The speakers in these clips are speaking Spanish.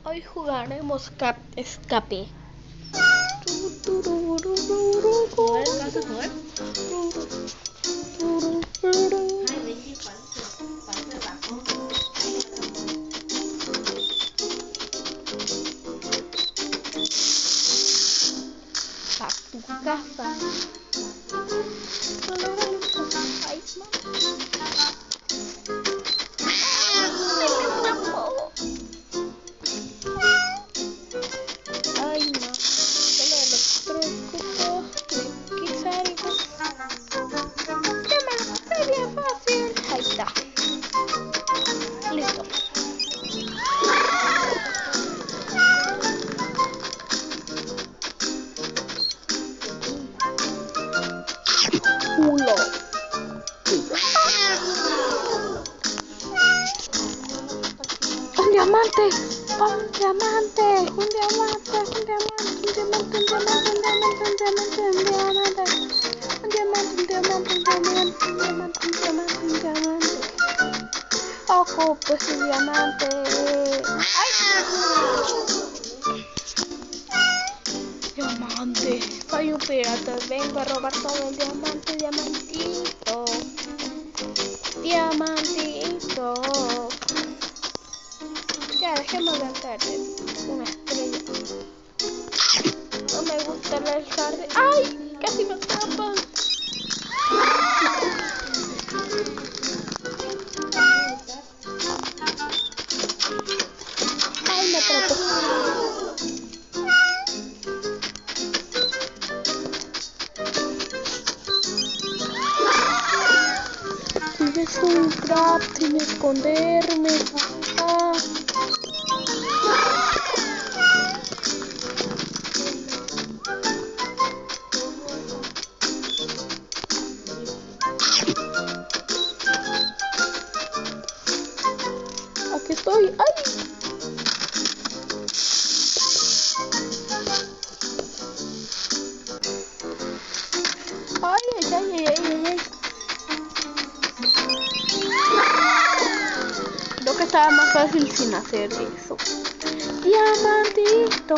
Hoy jugaremos Cap Escape. Pa' tu casa. Ay, ay, no. Solo electrócuto. X algo. Está bien fácil. Ahí está. Listo. Culo. Un diamante, un diamante, un diamante, un diamante, un diamante, un diamante, un diamante, un diamante, un diamante, un diamante, un diamante, un diamante, un diamante, un diamante. Ojo, pues un diamante. ¡Ay! Diamante. Soy un pirata, vengo a robar todo el diamante, diamantito. Diamantito. Ya, dejemos de hacer una estrella. No me gusta el jardín. ¡Ay! Casi me atrapan. ¡Ay, me atrapó! Es un crap sin esconderme. Aquí estoy. ¡Ay! ¡Ay, ay, ay, ay, ay! Creo que estaba más fácil sin hacer eso. Diamantito.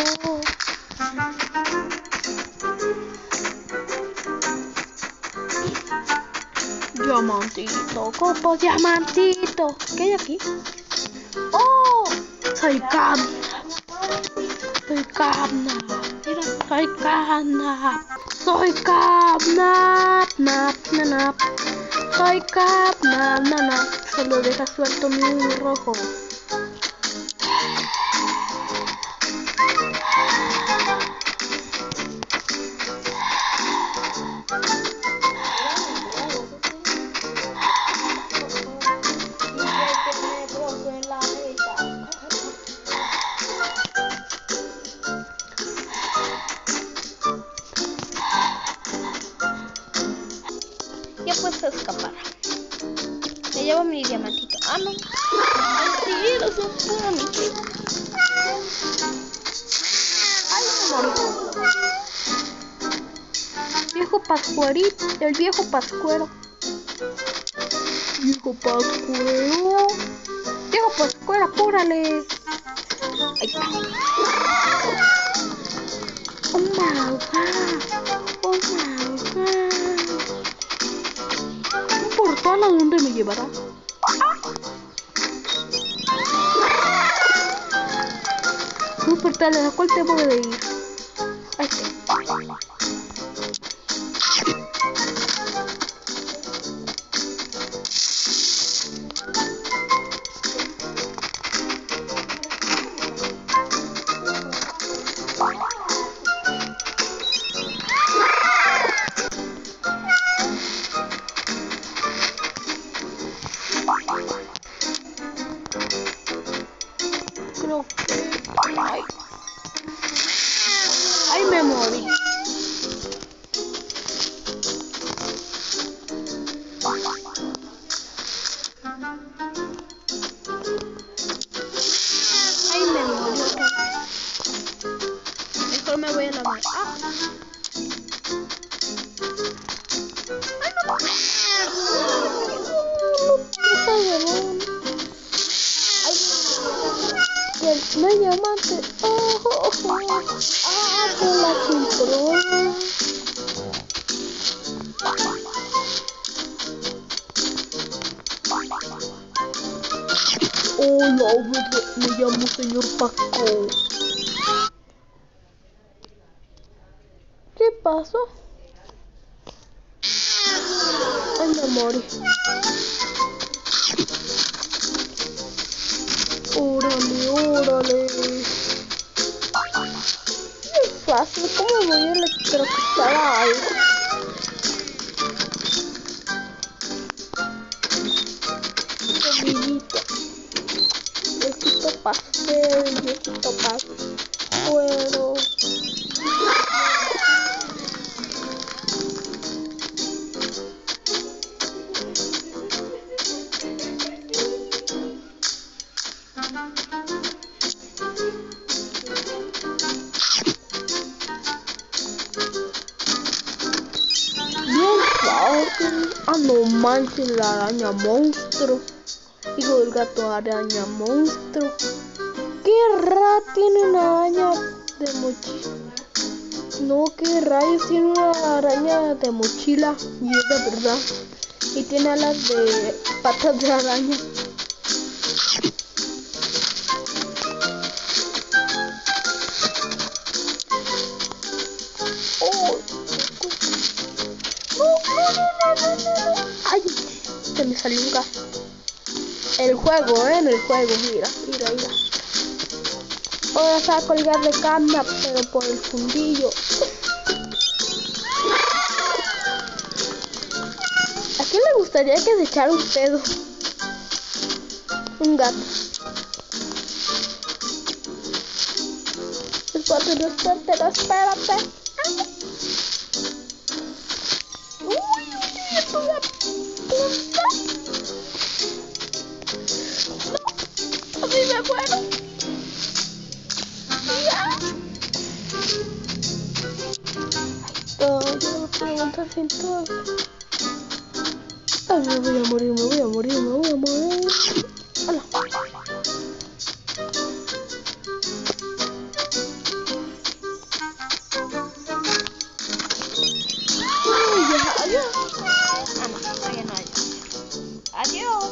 Diamantito, copo, diamantito. ¿Qué hay aquí? ¡Oh! Soy Cam. Soy Camna. Soy Camna. Soy Camna. Nap. Soy Camna. Solo deja suelto mi rojo. Ya puedo escapar. Me llevo mi diamantito. Ah, no. Mentiras, no puedo ni qué. Ay, me morí. Viejo pascuerito. El viejo pascuero. Viejo pascuero. Viejo pascuero, apúrale. Ahí está. Oh my god. Oh my god. ¿Un portal a dónde me llevará? Un portal a la cual tengo de ir. Ahí está. Creo que... Ay, me morí. Ay, me morí. Mejor me voy a lavar. Ah. Ay, no. no hay diamante. Oh, oh, oh. Ah, se la compró. Hola, me llamo señor Paco. ¿Qué pasó? Ay, me morí. Órale, órale. Es fácil, ¿cómo voy a electrocutar a algo? Comidita. Yo quito pastel, yo quito pascuero. Ah, no manches, la araña monstruo. Hijo del gato araña monstruo. ¿Qué tiene una araña de mochila? No, ¿qué rayos tiene una araña de mochila? Y es de verdad. Y tiene alas de patas de araña. Oh. No. Ay, se me salió un gas. El juego, en el juego, mira. Ahora se va a colgar de cama, pero por el fundillo. ¿A quién le gustaría que se echara un pedo? Un gato. Espérate. Estoy a punta. No, así me muero. Ya. Yo no puedo aguantar sin todo. Ay, me voy a morir.